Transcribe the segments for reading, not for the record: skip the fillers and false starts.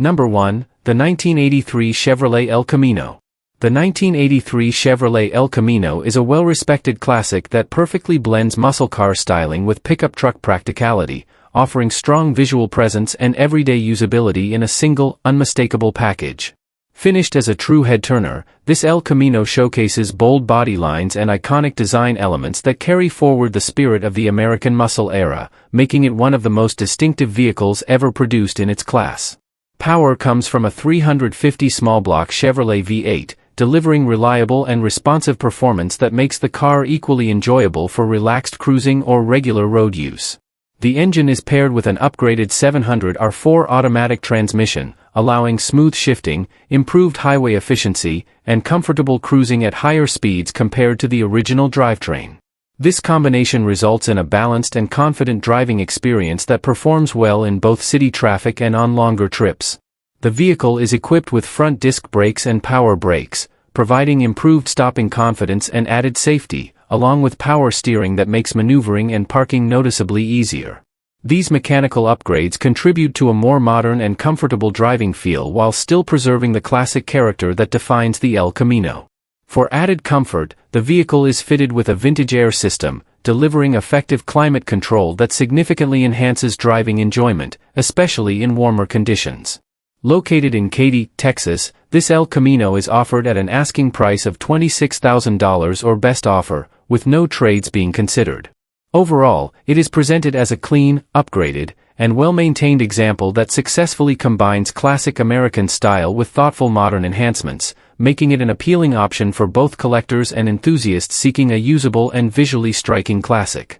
Number 1, the 1983 Chevrolet El Camino. The 1983 Chevrolet El Camino is a well-respected classic that perfectly blends muscle car styling with pickup truck practicality, offering strong visual presence and everyday usability in a single, unmistakable package. Finished as a true head-turner, this El Camino showcases bold body lines and iconic design elements that carry forward the spirit of the American muscle era, making it one of the most distinctive vehicles ever produced in its class. Power comes from a 350 small-block Chevrolet V8, delivering reliable and responsive performance that makes the car equally enjoyable for relaxed cruising or regular road use. The engine is paired with an upgraded 700R4 automatic transmission, allowing smooth shifting, improved highway efficiency, and comfortable cruising at higher speeds compared to the original drivetrain. This combination results in a balanced and confident driving experience that performs well in both city traffic and on longer trips. The vehicle is equipped with front disc brakes and power brakes, providing improved stopping confidence and added safety, along with power steering that makes maneuvering and parking noticeably easier. These mechanical upgrades contribute to a more modern and comfortable driving feel while still preserving the classic character that defines the El Camino. For added comfort, the vehicle is fitted with a vintage air system, delivering effective climate control that significantly enhances driving enjoyment, especially in warmer conditions. Located in Katy, Texas, this El Camino is offered at an asking price of $26,000 or best offer, with no trades being considered. Overall, it is presented as a clean, upgraded, and well-maintained example that successfully combines classic American style with thoughtful modern enhancements, making it an appealing option for both collectors and enthusiasts seeking a usable and visually striking classic.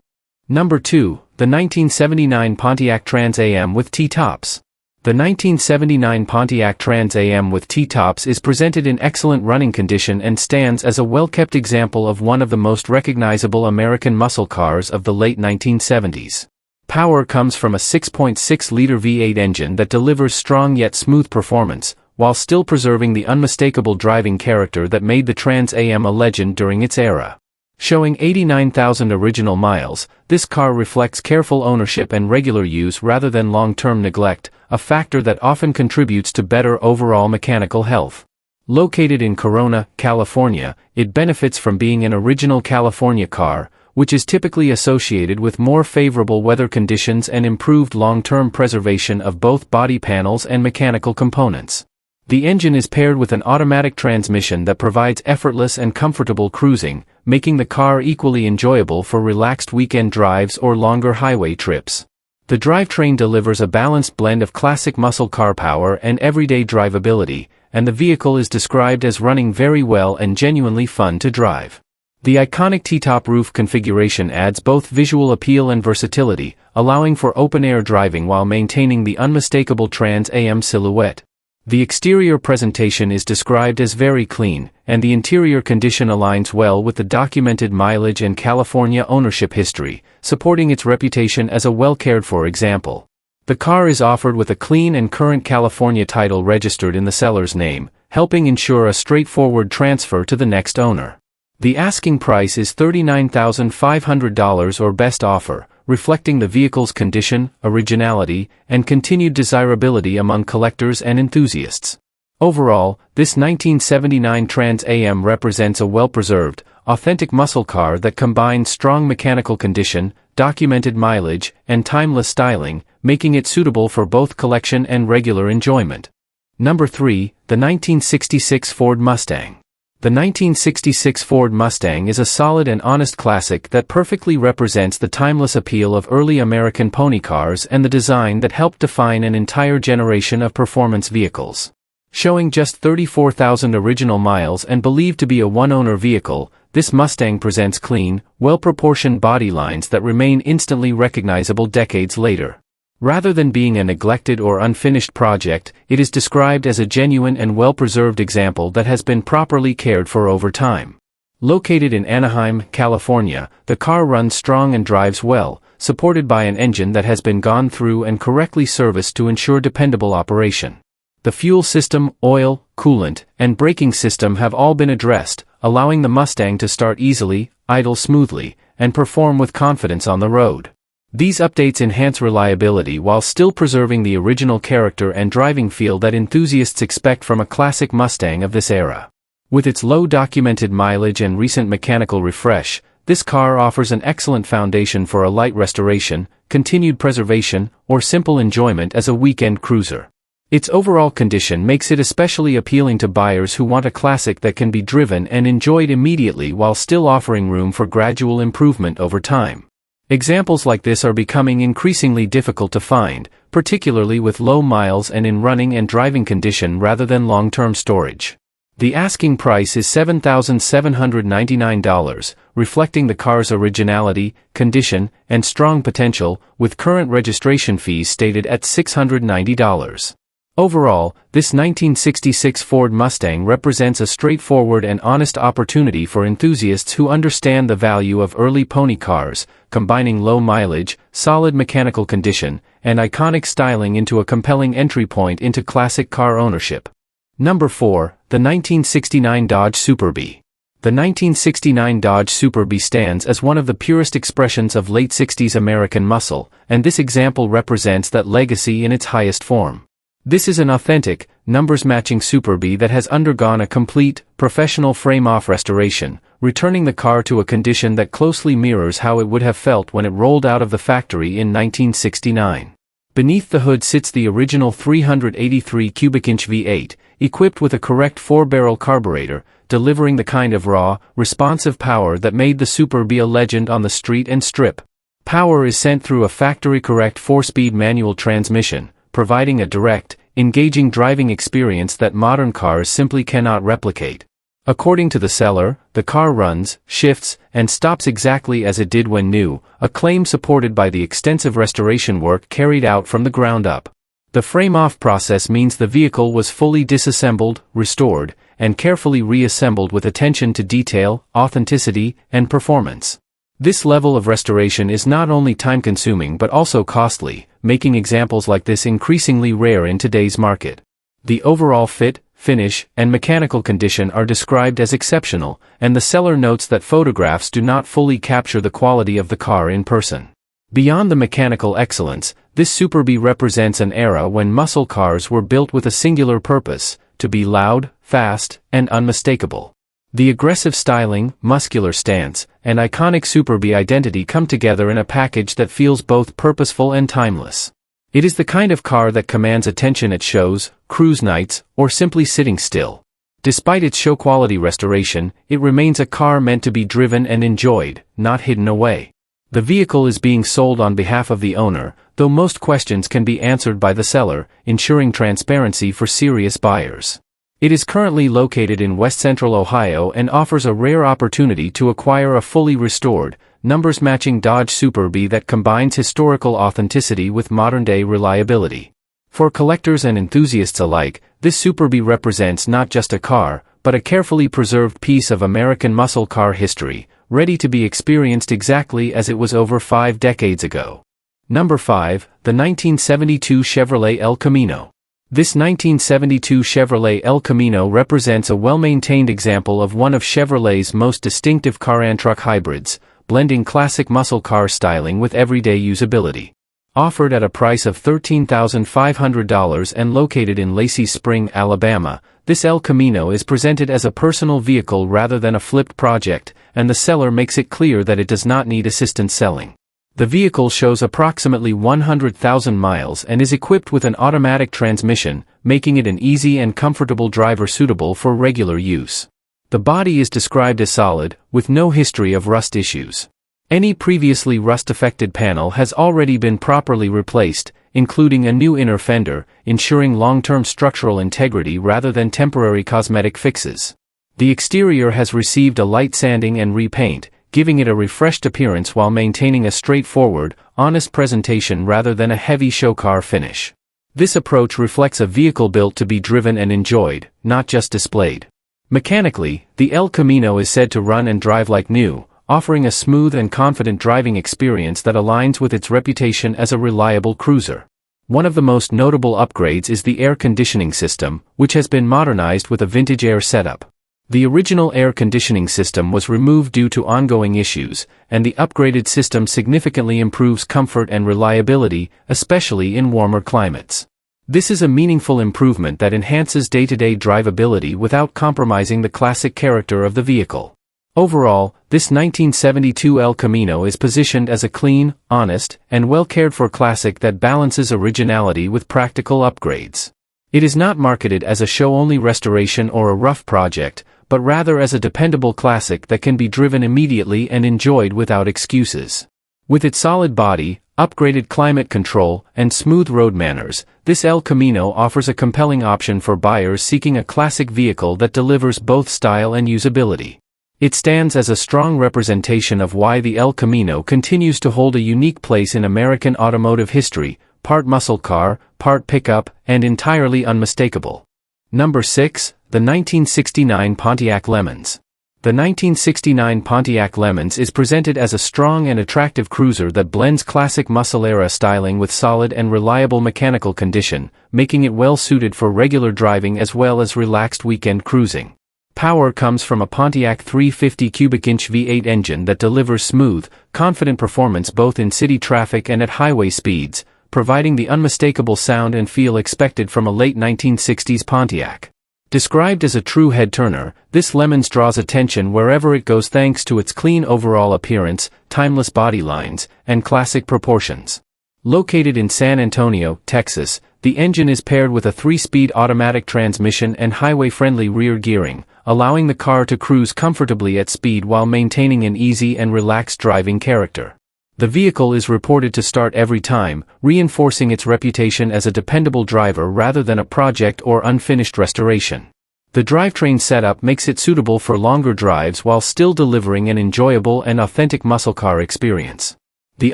Number 2, the 1979 Pontiac Trans Am with T-Tops. The 1979 Pontiac Trans Am with T-Tops is presented in excellent running condition and stands as a well-kept example of one of the most recognizable American muscle cars of the late 1970s. Power comes from a 6.6-liter V8 engine that delivers strong yet smooth performance, while still preserving the unmistakable driving character that made the Trans Am a legend during its era. Showing 89,000 original miles, this car reflects careful ownership and regular use rather than long-term neglect, a factor that often contributes to better overall mechanical health. Located in Corona, California, it benefits from being an original California car, which is typically associated with more favorable weather conditions and improved long-term preservation of both body panels and mechanical components. The engine is paired with an automatic transmission that provides effortless and comfortable cruising, making the car equally enjoyable for relaxed weekend drives or longer highway trips. The drivetrain delivers a balanced blend of classic muscle car power and everyday drivability, and the vehicle is described as running very well and genuinely fun to drive. The iconic T-top roof configuration adds both visual appeal and versatility, allowing for open-air driving while maintaining the unmistakable Trans Am silhouette. The exterior presentation is described as very clean, and the interior condition aligns well with the documented mileage and California ownership history, supporting its reputation as a well-cared-for example. The car is offered with a clean and current California title registered in the seller's name, helping ensure a straightforward transfer to the next owner. The asking price is $39,500 or best offer, reflecting the vehicle's condition, originality, and continued desirability among collectors and enthusiasts. Overall, this 1979 Trans Am represents a well-preserved, authentic muscle car that combines strong mechanical condition, documented mileage, and timeless styling, making it suitable for both collection and regular enjoyment. Number 3, the 1966 Ford Mustang. The 1966 Ford Mustang is a solid and honest classic that perfectly represents the timeless appeal of early American pony cars and the design that helped define an entire generation of performance vehicles. Showing just 34,000 original miles and believed to be a one-owner vehicle, this Mustang presents clean, well-proportioned body lines that remain instantly recognizable decades later. Rather than being a neglected or unfinished project, it is described as a genuine and well-preserved example that has been properly cared for over time. Located in Anaheim, California, the car runs strong and drives well, supported by an engine that has been gone through and correctly serviced to ensure dependable operation. The fuel system, oil, coolant, and braking system have all been addressed, allowing the Mustang to start easily, idle smoothly, and perform with confidence on the road. These updates enhance reliability while still preserving the original character and driving feel that enthusiasts expect from a classic Mustang of this era. With its low documented mileage and recent mechanical refresh, this car offers an excellent foundation for a light restoration, continued preservation, or simple enjoyment as a weekend cruiser. Its overall condition makes it especially appealing to buyers who want a classic that can be driven and enjoyed immediately while still offering room for gradual improvement over time. Examples like this are becoming increasingly difficult to find, particularly with low miles and in running and driving condition rather than long-term storage. The asking price is $7,799, reflecting the car's originality, condition, and strong potential, with current registration fees stated at $690. Overall, this 1966 Ford Mustang represents a straightforward and honest opportunity for enthusiasts who understand the value of early pony cars, combining low mileage, solid mechanical condition, and iconic styling into a compelling entry point into classic car ownership. Number 4, the 1969 Dodge Superbee. The 1969 Dodge Superbee stands as one of the purest expressions of late 60s American muscle, and this example represents that legacy in its highest form. This is an authentic, numbers-matching Superbee that has undergone a complete, professional frame-off restoration, returning the car to a condition that closely mirrors how it would have felt when it rolled out of the factory in 1969. Beneath the hood sits the original 383 cubic-inch V8, equipped with a correct 4-barrel carburetor, delivering the kind of raw, responsive power that made the Superbee a legend on the street and strip. Power is sent through a factory-correct 4-speed manual transmission, providing a direct, engaging driving experience that modern cars simply cannot replicate. According to the seller, the car runs, shifts, and stops exactly as it did when new, a claim supported by the extensive restoration work carried out from the ground up. The frame-off process means the vehicle was fully disassembled, restored, and carefully reassembled with attention to detail, authenticity, and performance. This level of restoration is not only time-consuming but also costly, making examples like this increasingly rare in today's market. The overall fit, finish, and mechanical condition are described as exceptional, and the seller notes that photographs do not fully capture the quality of the car in person. Beyond the mechanical excellence, this Superbee represents an era when muscle cars were built with a singular purpose: to be loud, fast, and unmistakable. The aggressive styling, muscular stance, and iconic Superbee identity come together in a package that feels both purposeful and timeless. It is the kind of car that commands attention at shows, cruise nights, or simply sitting still. Despite its show-quality restoration, it remains a car meant to be driven and enjoyed, not hidden away. The vehicle is being sold on behalf of the owner, though most questions can be answered by the seller, ensuring transparency for serious buyers. It is currently located in west-central Ohio and offers a rare opportunity to acquire a fully restored, numbers-matching Dodge Superbee that combines historical authenticity with modern-day reliability. For collectors and enthusiasts alike, this Superbee represents not just a car, but a carefully preserved piece of American muscle car history, ready to be experienced exactly as it was over 5 decades ago. Number 5, the 1972 Chevrolet El Camino. This 1972 Chevrolet El Camino represents a well-maintained example of one of Chevrolet's most distinctive car-and-truck hybrids, blending classic muscle car styling with everyday usability. Offered at a price of $13,500 and located in Lacey Spring, Alabama, this El Camino is presented as a personal vehicle rather than a flipped project, and the seller makes it clear that it does not need assistance selling. The vehicle shows approximately 100,000 miles and is equipped with an automatic transmission, making it an easy and comfortable driver suitable for regular use. The body is described as solid, with no history of rust issues. Any previously rust-affected panel has already been properly replaced, including a new inner fender, ensuring long-term structural integrity rather than temporary cosmetic fixes. The exterior has received a light sanding and repaint, giving it a refreshed appearance while maintaining a straightforward, honest presentation rather than a heavy show car finish. This approach reflects a vehicle built to be driven and enjoyed, not just displayed. Mechanically, the El Camino is said to run and drive like new, offering a smooth and confident driving experience that aligns with its reputation as a reliable cruiser. One of the most notable upgrades is the air conditioning system, which has been modernized with a vintage air setup. The original air conditioning system was removed due to ongoing issues, and the upgraded system significantly improves comfort and reliability, especially in warmer climates. This is a meaningful improvement that enhances day-to-day drivability without compromising the classic character of the vehicle. Overall, this 1972 El Camino is positioned as a clean, honest, and well-cared-for classic that balances originality with practical upgrades. It is not marketed as a show-only restoration or a rough project, but rather as a dependable classic that can be driven immediately and enjoyed without excuses. With its solid body, upgraded climate control, and smooth road manners, this El Camino offers a compelling option for buyers seeking a classic vehicle that delivers both style and usability. It stands as a strong representation of why the El Camino continues to hold a unique place in American automotive history, part muscle car, part pickup, and entirely unmistakable. Number 6. The 1969 Pontiac Lemons. The 1969 Pontiac Lemons is presented as a strong and attractive cruiser that blends classic muscle-era styling with solid and reliable mechanical condition, making it well-suited for regular driving as well as relaxed weekend cruising. Power comes from a Pontiac 350 cubic-inch V8 engine that delivers smooth, confident performance both in city traffic and at highway speeds, providing the unmistakable sound and feel expected from a late 1960s Pontiac. Described as a true head-turner, this Lemons draws attention wherever it goes thanks to its clean overall appearance, timeless body lines, and classic proportions. Located in San Antonio, Texas, the engine is paired with a 3-speed automatic transmission and highway-friendly rear gearing, allowing the car to cruise comfortably at speed while maintaining an easy and relaxed driving character. The vehicle is reported to start every time, reinforcing its reputation as a dependable driver rather than a project or unfinished restoration. The drivetrain setup makes it suitable for longer drives while still delivering an enjoyable and authentic muscle car experience. The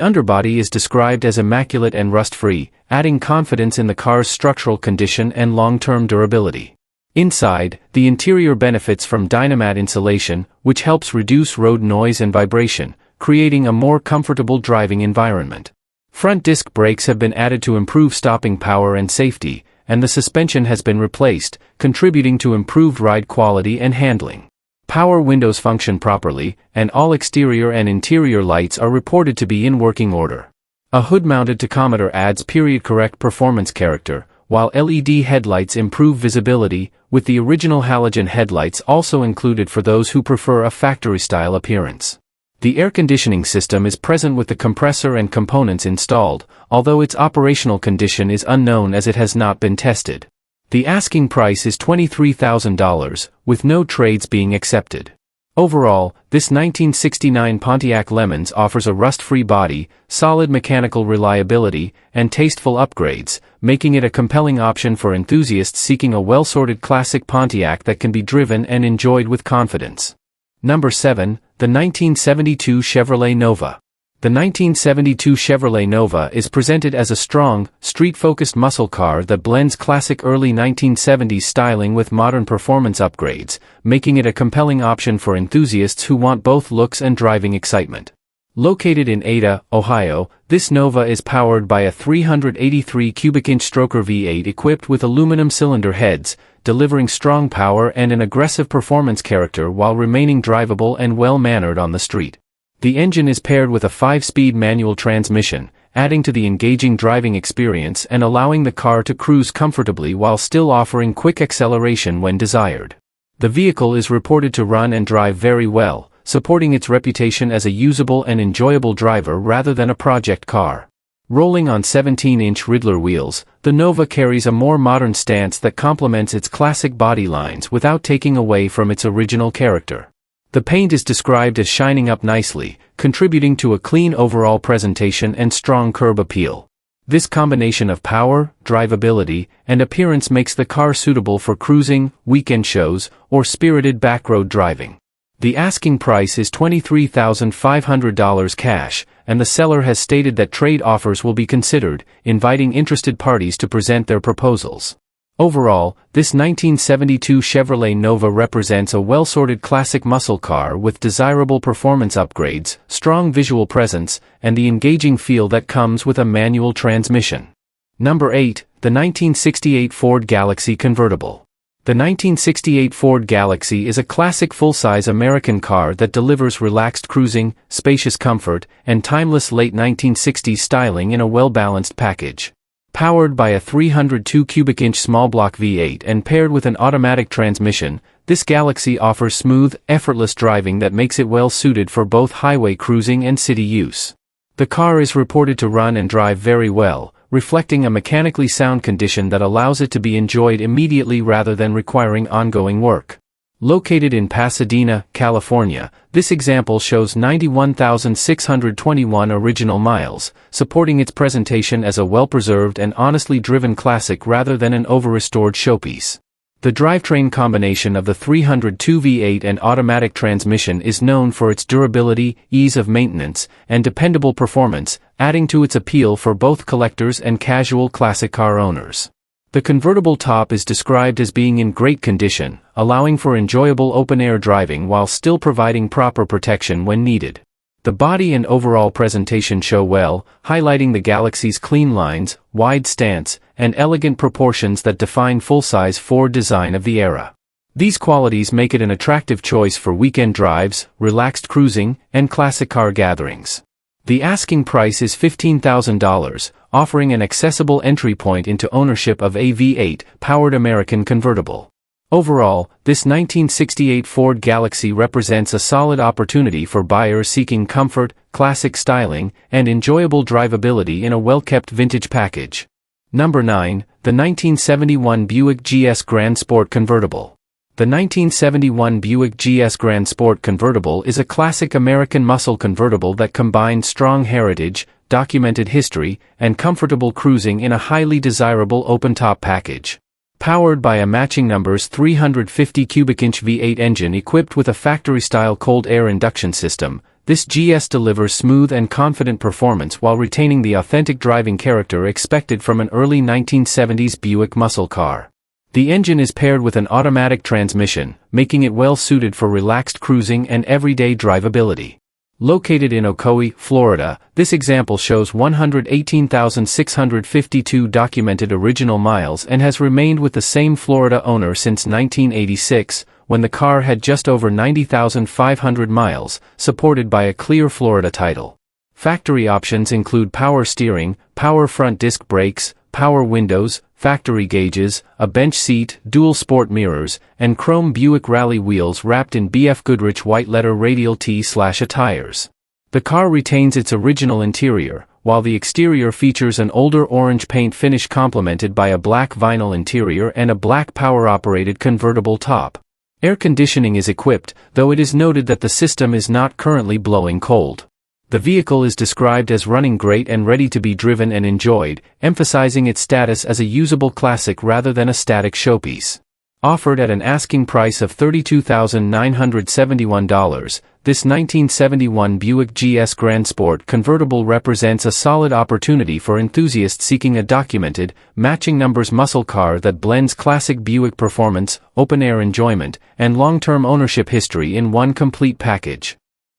underbody is described as immaculate and rust-free, adding confidence in the car's structural condition and long-term durability. Inside, the interior benefits from Dynamat insulation, which helps reduce road noise and vibration, creating a more comfortable driving environment. Front disc brakes have been added to improve stopping power and safety, and the suspension has been replaced, contributing to improved ride quality and handling. Power windows function properly, and all exterior and interior lights are reported to be in working order. A hood-mounted tachometer adds period-correct performance character, while LED headlights improve visibility, with the original halogen headlights also included for those who prefer a factory-style appearance. The air conditioning system is present with the compressor and components installed, although its operational condition is unknown as it has not been tested. The asking price is $23,000, with no trades being accepted. Overall, this 1969 Pontiac Lemons offers a rust-free body, solid mechanical reliability, and tasteful upgrades, making it a compelling option for enthusiasts seeking a well-sorted classic Pontiac that can be driven and enjoyed with confidence. Number 7. The 1972 Chevrolet Nova. The 1972 Chevrolet Nova is presented as a strong, street-focused muscle car that blends classic early 1970s styling with modern performance upgrades, making it a compelling option for enthusiasts who want both looks and driving excitement. Located in Ada, Ohio, this Nova is powered by a 383 cubic-inch stroker V8 equipped with aluminum cylinder heads, delivering strong power and an aggressive performance character while remaining drivable and well-mannered on the street. The engine is paired with a 5-speed manual transmission, adding to the engaging driving experience and allowing the car to cruise comfortably while still offering quick acceleration when desired. The vehicle is reported to run and drive very well, supporting its reputation as a usable and enjoyable driver rather than a project car. Rolling on 17-inch Riddler wheels, the Nova carries a more modern stance that complements its classic body lines without taking away from its original character. The paint is described as shining up nicely, contributing to a clean overall presentation and strong curb appeal. This combination of power, drivability, and appearance makes the car suitable for cruising, weekend shows, or spirited backroad driving. The asking price is $23,500 cash, and the seller has stated that trade offers will be considered, inviting interested parties to present their proposals. Overall, this 1972 Chevrolet Nova represents a well-sorted classic muscle car with desirable performance upgrades, strong visual presence, and the engaging feel that comes with a manual transmission. Number 8. The 1968 Ford Galaxy Convertible. The 1968 Ford Galaxy is a classic full-size American car that delivers relaxed cruising, spacious comfort, and timeless late 1960s styling in a well-balanced package. Powered by a 302 cubic inch small-block V8 and paired with an automatic transmission, this Galaxy offers smooth, effortless driving that makes it well-suited for both highway cruising and city use. The car is reported to run and drive very well, reflecting a mechanically sound condition that allows it to be enjoyed immediately rather than requiring ongoing work. Located in Pasadena, California, this example shows 91,621 original miles, supporting its presentation as a well-preserved and honestly driven classic rather than an over-restored showpiece. The drivetrain combination of the 302 V8 and automatic transmission is known for its durability, ease of maintenance, and dependable performance, adding to its appeal for both collectors and casual classic car owners. The convertible top is described as being in great condition, allowing for enjoyable open-air driving while still providing proper protection when needed. The body and overall presentation show well, highlighting the Galaxy's clean lines, wide stance, and elegant proportions that define full-size Ford design of the era. These qualities make it an attractive choice for weekend drives, relaxed cruising, and classic car gatherings. The asking price is $15,000, offering an accessible entry point into ownership of a V8 powered American convertible. Overall, this 1968 Ford Galaxy represents a solid opportunity for buyers seeking comfort, classic styling, and enjoyable drivability in a well-kept vintage package. Number 9, the 1971 Buick GS Grand Sport Convertible. The 1971 Buick GS Grand Sport Convertible is a classic American muscle convertible that combines strong heritage, documented history, and comfortable cruising in a highly desirable open-top package. Powered by a matching numbers 350 cubic inch V8 engine equipped with a factory-style cold air induction system, this GS delivers smooth and confident performance while retaining the authentic driving character expected from an early 1970s Buick muscle car. The engine is paired with an automatic transmission, making it well-suited for relaxed cruising and everyday drivability. Located in Ocoee, Florida, this example shows 118,652 documented original miles and has remained with the same Florida owner since 1986, when the car had just over 90,500 miles, supported by a clear Florida title. Factory options include power steering, power front disc brakes, power windows, factory gauges, a bench seat, dual sport mirrors, and chrome Buick Rally wheels wrapped in BF Goodrich white letter radial T/A tires. The car retains its original interior, while the exterior features an older orange paint finish complemented by a black vinyl interior and a black power-operated convertible top. Air conditioning is equipped, though it is noted that the system is not currently blowing cold. The vehicle is described as running great and ready to be driven and enjoyed, emphasizing its status as a usable classic rather than a static showpiece. Offered at an asking price of $32,971, this 1971 Buick GS Grand Sport convertible represents a solid opportunity for enthusiasts seeking a documented, matching numbers muscle car that blends classic Buick performance, open-air enjoyment, and long-term ownership history in one complete package.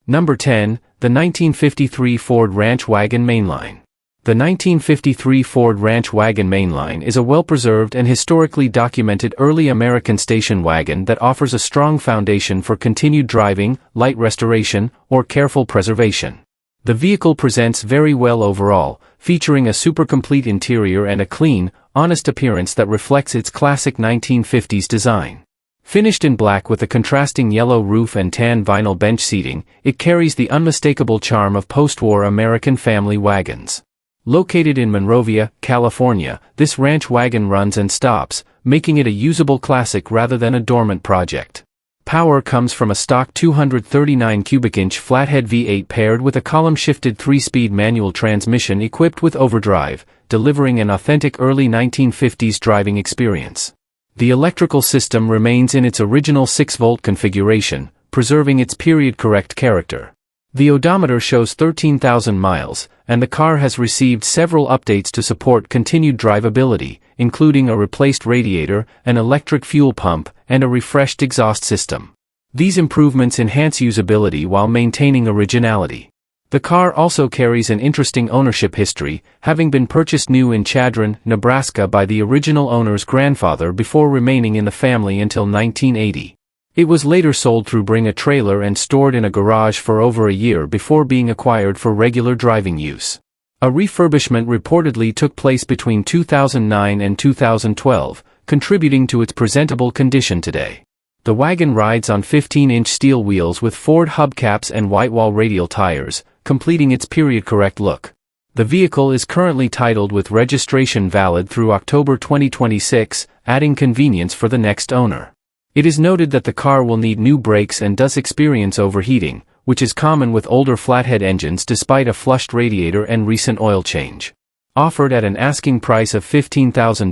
Number 10, the 1953 Ford Ranch Wagon Mainline. The 1953 Ford Ranch Wagon Mainline is a well-preserved and historically documented early American station wagon that offers a strong foundation for continued driving, light restoration, or careful preservation. The vehicle presents very well overall, featuring a super-complete interior and a clean, honest appearance that reflects its classic 1950s design. Finished in black with a contrasting yellow roof and tan vinyl bench seating, it carries the unmistakable charm of post-war American family wagons. Located in Monrovia, California, this ranch wagon runs and stops, making it a usable classic rather than a dormant project. Power comes from a stock 239 cubic inch flathead V8 paired with a column-shifted 3-speed manual transmission equipped with overdrive, delivering an authentic early 1950s driving experience. The electrical system remains in its original 6-volt configuration, preserving its period-correct character. The odometer shows 13,000 miles, and the car has received several updates to support continued drivability, including a replaced radiator, an electric fuel pump, and a refreshed exhaust system. These improvements enhance usability while maintaining originality. The car also carries an interesting ownership history, having been purchased new in Chadron, Nebraska by the original owner's grandfather before remaining in the family until 1980. It was later sold through Bring a Trailer and stored in a garage for over a year before being acquired for regular driving use. A refurbishment reportedly took place between 2009 and 2012, contributing to its presentable condition today. The wagon rides on 15-inch steel wheels with Ford hubcaps and whitewall radial tires, completing its period-correct look. The vehicle is currently titled with registration valid through October 2026, adding convenience for the next owner. It is noted that the car will need new brakes and does experience overheating, which is common with older flathead engines despite a flushed radiator and recent oil change. Offered at an asking price of $15,000,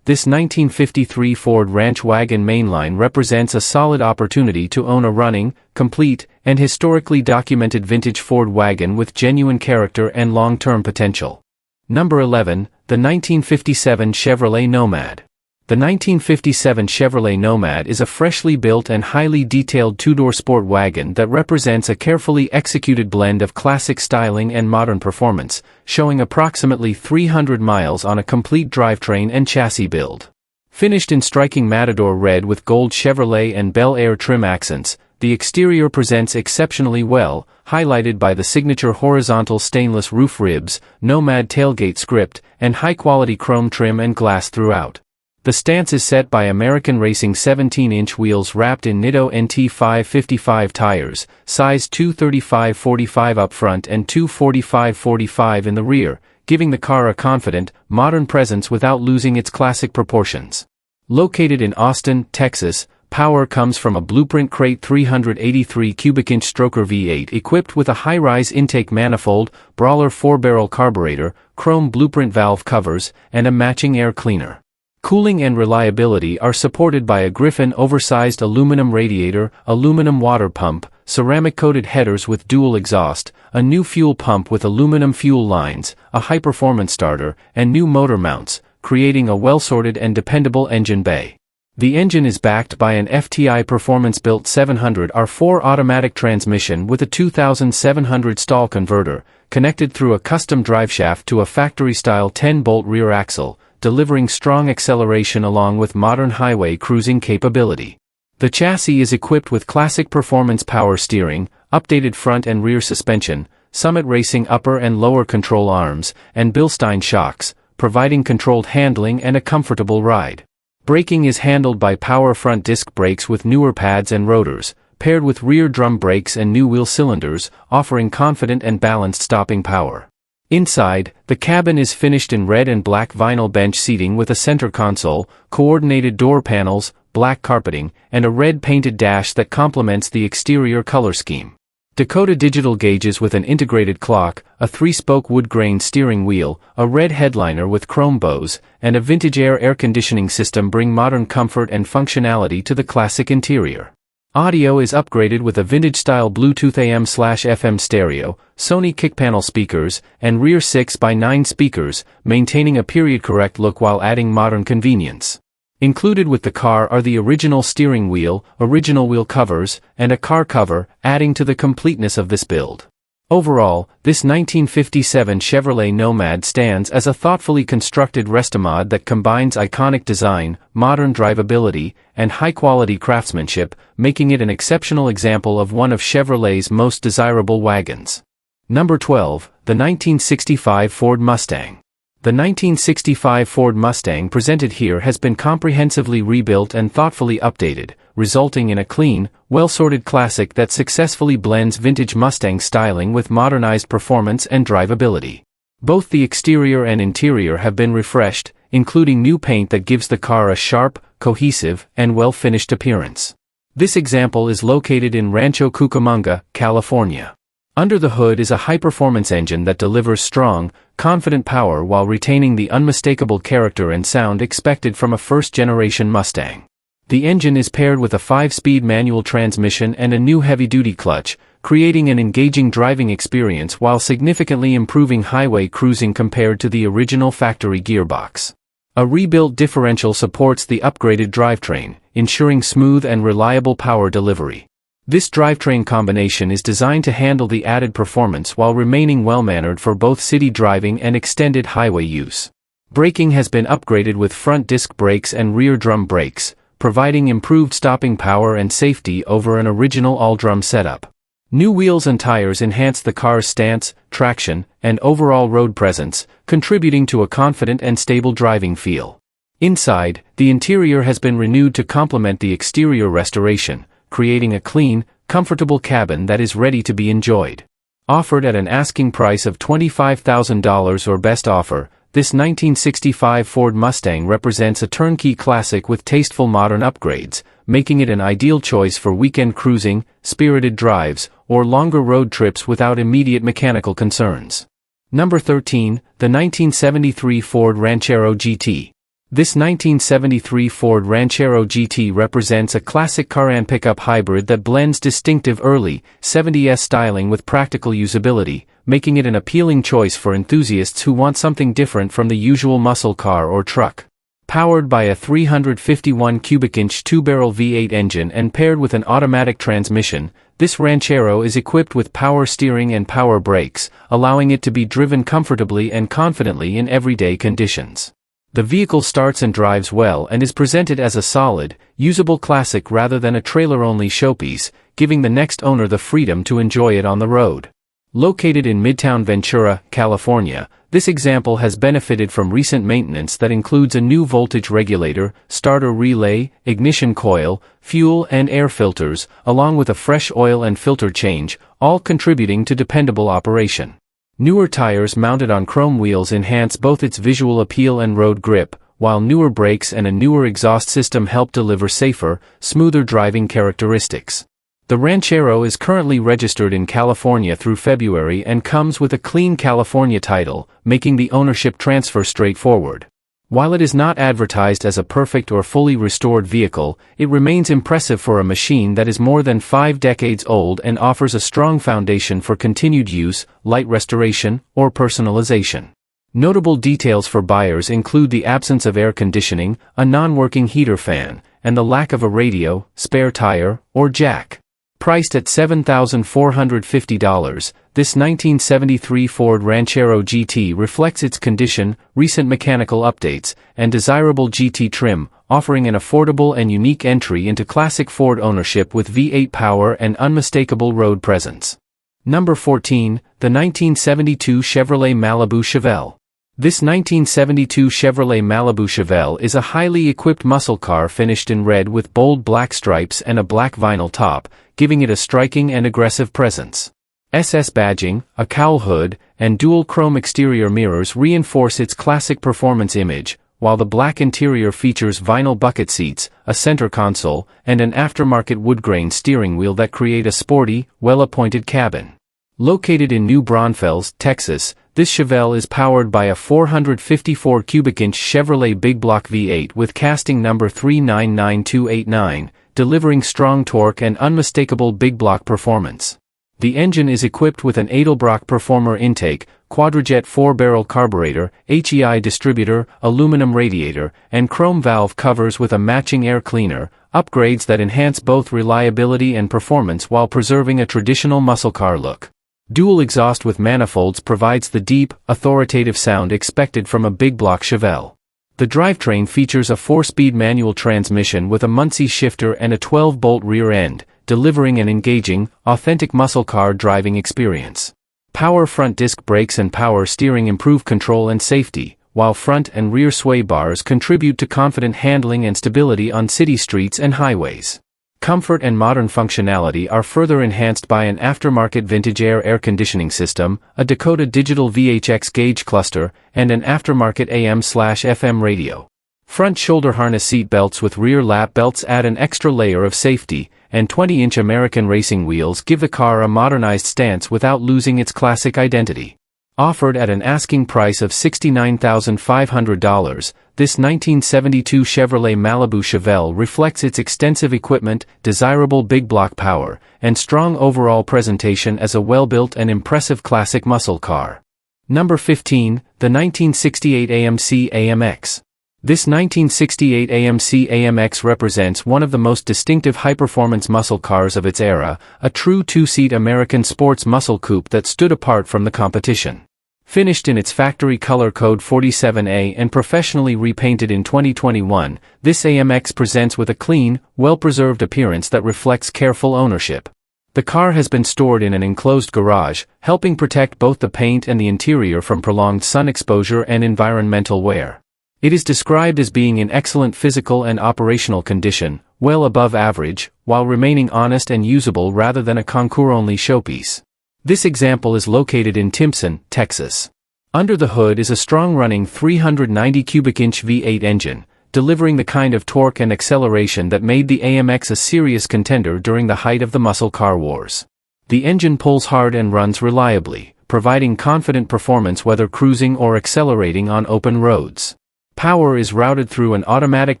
this 1953 Ford Ranch Wagon Mainline represents a solid opportunity to own a running, complete, and historically documented vintage Ford wagon with genuine character and long-term potential. Number 11, the 1957 Chevrolet Nomad. The 1957 Chevrolet Nomad is a freshly built and highly detailed two-door sport wagon that represents a carefully executed blend of classic styling and modern performance, showing approximately 300 miles on a complete drivetrain and chassis build. Finished in striking Matador red with gold Chevrolet and Bel Air trim accents, the exterior presents exceptionally well, highlighted by the signature horizontal stainless roof ribs, Nomad tailgate script, and high-quality chrome trim and glass throughout. The stance is set by American Racing 17-inch wheels wrapped in Nitto NT 555 tires, size 235/45 up front and 245/45 in the rear, giving the car a confident, modern presence without losing its classic proportions. Located in Austin, Texas, power comes from a Blueprint Crate 383 cubic inch stroker V8 equipped with a high-rise intake manifold, Brawler 4-barrel carburetor, chrome Blueprint valve covers, and a matching air cleaner. Cooling and reliability are supported by a Griffin oversized aluminum radiator, aluminum water pump, ceramic-coated headers with dual exhaust, a new fuel pump with aluminum fuel lines, a high-performance starter, and new motor mounts, creating a well-sorted and dependable engine bay. The engine is backed by an FTI Performance-built 700R4 automatic transmission with a 2700 stall converter, connected through a custom driveshaft to a factory-style 10-bolt rear axle, delivering strong acceleration along with modern highway cruising capability. The chassis is equipped with classic performance power steering, updated front and rear suspension, Summit Racing upper and lower control arms, and Bilstein shocks, providing controlled handling and a comfortable ride. Braking is handled by power front disc brakes with newer pads and rotors, paired with rear drum brakes and new wheel cylinders, offering confident and balanced stopping power. Inside, the cabin is finished in red and black vinyl bench seating with a center console, coordinated door panels, black carpeting, and a red painted dash that complements the exterior color scheme. Dakota digital gauges with an integrated clock, a 3-spoke wood-grain steering wheel, a red headliner with chrome bows, and a vintage air conditioning system bring modern comfort and functionality to the classic interior. Audio is upgraded with a vintage-style Bluetooth AM/FM stereo, Sony kickpanel speakers, and rear 6x9 speakers, maintaining a period-correct look while adding modern convenience. Included with the car are the original steering wheel, original wheel covers, and a car cover, adding to the completeness of this build. Overall, this 1957 Chevrolet Nomad stands as a thoughtfully constructed restomod that combines iconic design, modern drivability, and high-quality craftsmanship, making it an exceptional example of one of Chevrolet's most desirable wagons. Number 12, the 1965 Ford Mustang. The 1965 Ford Mustang presented here has been comprehensively rebuilt and thoughtfully updated, resulting in a clean, well-sorted classic that successfully blends vintage Mustang styling with modernized performance and drivability. Both the exterior and interior have been refreshed, including new paint that gives the car a sharp, cohesive, and well-finished appearance. This example is located in Rancho Cucamonga, California. Under the hood is a high-performance engine that delivers strong, confident power while retaining the unmistakable character and sound expected from a first-generation Mustang. The engine is paired with a 5-speed manual transmission and a new heavy-duty clutch, creating an engaging driving experience while significantly improving highway cruising compared to the original factory gearbox. A rebuilt differential supports the upgraded drivetrain, ensuring smooth and reliable power delivery. This drivetrain combination is designed to handle the added performance while remaining well-mannered for both city driving and extended highway use. Braking has been upgraded with front disc brakes and rear drum brakes, providing improved stopping power and safety over an original all-drum setup. New wheels and tires enhance the car's stance, traction, and overall road presence, contributing to a confident and stable driving feel. Inside, the interior has been renewed to complement the exterior restoration, creating a clean, comfortable cabin that is ready to be enjoyed. Offered at an asking price of $25,000 or best offer, this 1965 Ford Mustang represents a turnkey classic with tasteful modern upgrades, making it an ideal choice for weekend cruising, spirited drives, or longer road trips without immediate mechanical concerns. Number 13, the 1973 Ford Ranchero GT. This 1973 Ford Ranchero GT represents a classic car and pickup hybrid that blends distinctive early 70s styling with practical usability, making it an appealing choice for enthusiasts who want something different from the usual muscle car or truck. Powered by a 351 cubic-inch two-barrel V8 engine and paired with an automatic transmission, this Ranchero is equipped with power steering and power brakes, allowing it to be driven comfortably and confidently in everyday conditions. The vehicle starts and drives well and is presented as a solid, usable classic rather than a trailer-only showpiece, giving the next owner the freedom to enjoy it on the road. Located in Midtown Ventura, California, this example has benefited from recent maintenance that includes a new voltage regulator, starter relay, ignition coil, fuel and air filters, along with a fresh oil and filter change, all contributing to dependable operation. Newer tires mounted on chrome wheels enhance both its visual appeal and road grip, while newer brakes and a newer exhaust system help deliver safer, smoother driving characteristics. The Ranchero is currently registered in California through February and comes with a clean California title, making the ownership transfer straightforward. While it is not advertised as a perfect or fully restored vehicle, it remains impressive for a machine that is more than 5 decades old and offers a strong foundation for continued use, light restoration, or personalization. Notable details for buyers include the absence of air conditioning, a non-working heater fan, and the lack of a radio, spare tire, or jack. Priced at $7,450, this 1973 Ford Ranchero GT reflects its condition, recent mechanical updates, and desirable GT trim, offering an affordable and unique entry into classic Ford ownership with V8 power and unmistakable road presence. Number 14, the 1972 Chevrolet Malibu Chevelle. This 1972 Chevrolet Malibu Chevelle is a highly equipped muscle car finished in red with bold black stripes and a black vinyl top, giving it a striking and aggressive presence. SS badging, a cowl hood, and dual chrome exterior mirrors reinforce its classic performance image, while the black interior features vinyl bucket seats, a center console, and an aftermarket wood-grain steering wheel that create a sporty, well-appointed cabin. Located in New Braunfels, Texas, this Chevelle is powered by a 454 cubic-inch Chevrolet Big Block V8 with casting number 399289, delivering strong torque and unmistakable big block performance. The engine is equipped with an Edelbrock Performer intake, quadrajet 4-barrel carburetor, HEI distributor, aluminum radiator, and chrome valve covers with a matching air cleaner, upgrades that enhance both reliability and performance while preserving a traditional muscle car look. Dual exhaust with manifolds provides the deep, authoritative sound expected from a big block Chevelle. The drivetrain features a 4-speed manual transmission with a Muncie shifter and a 12-bolt rear end, delivering an engaging, authentic muscle car driving experience. Power front disc brakes and power steering improve control and safety, while front and rear sway bars contribute to confident handling and stability on city streets and highways. Comfort and modern functionality are further enhanced by an aftermarket vintage air conditioning system, a Dakota digital VHX gauge cluster, and an aftermarket AM/FM radio. Front shoulder harness seat belts with rear lap belts add an extra layer of safety, and 20-inch American racing wheels give the car a modernized stance without losing its classic identity. Offered at an asking price of $69,500, this 1972 Chevrolet Malibu Chevelle reflects its extensive equipment, desirable big block power, and strong overall presentation as a well-built and impressive classic muscle car. Number 15, the 1968 AMC AMX. This 1968 AMC AMX represents one of the most distinctive high-performance muscle cars of its era, a true two-seat American sports muscle coupe that stood apart from the competition. Finished in its factory color code 47A and professionally repainted in 2021, this AMX presents with a clean, well-preserved appearance that reflects careful ownership. The car has been stored in an enclosed garage, helping protect both the paint and the interior from prolonged sun exposure and environmental wear. It is described as being in excellent physical and operational condition, well above average, while remaining honest and usable rather than a concours-only showpiece. This example is located in Timpson, Texas. Under the hood is a strong-running 390 cubic inch V8 engine, delivering the kind of torque and acceleration that made the AMX a serious contender during the height of the muscle car wars. The engine pulls hard and runs reliably, providing confident performance whether cruising or accelerating on open roads. Power is routed through an automatic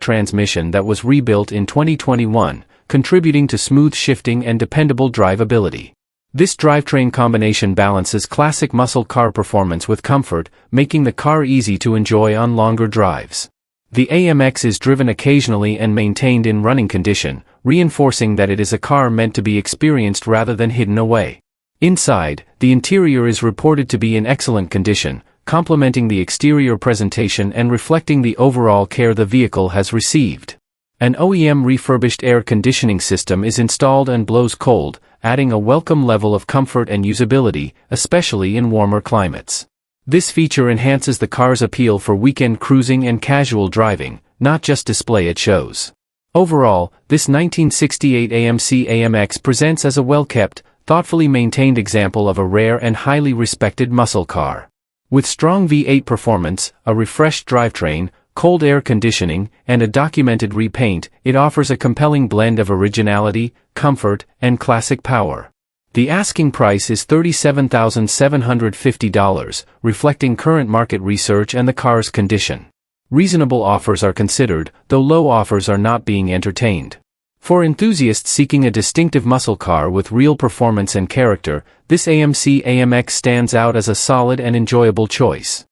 transmission that was rebuilt in 2021, contributing to smooth shifting and dependable drivability. This drivetrain combination balances classic muscle car performance with comfort, making the car easy to enjoy on longer drives. The AMX is driven occasionally and maintained in running condition, reinforcing that it is a car meant to be experienced rather than hidden away. Inside, the interior is reported to be in excellent condition, complementing the exterior presentation and reflecting the overall care the vehicle has received. An OEM refurbished air conditioning system is installed and blows cold, adding a welcome level of comfort and usability, especially in warmer climates. This feature enhances the car's appeal for weekend cruising and casual driving, not just display at shows. Overall, this 1968 AMC AMX presents as a well-kept, thoughtfully maintained example of a rare and highly respected muscle car. With strong V8 performance, a refreshed drivetrain, cold air conditioning, and a documented repaint, it offers a compelling blend of originality, comfort, and classic power. The asking price is $37,750, reflecting current market research and the car's condition. Reasonable offers are considered, though low offers are not being entertained. For enthusiasts seeking a distinctive muscle car with real performance and character, this AMC AMX stands out as a solid and enjoyable choice.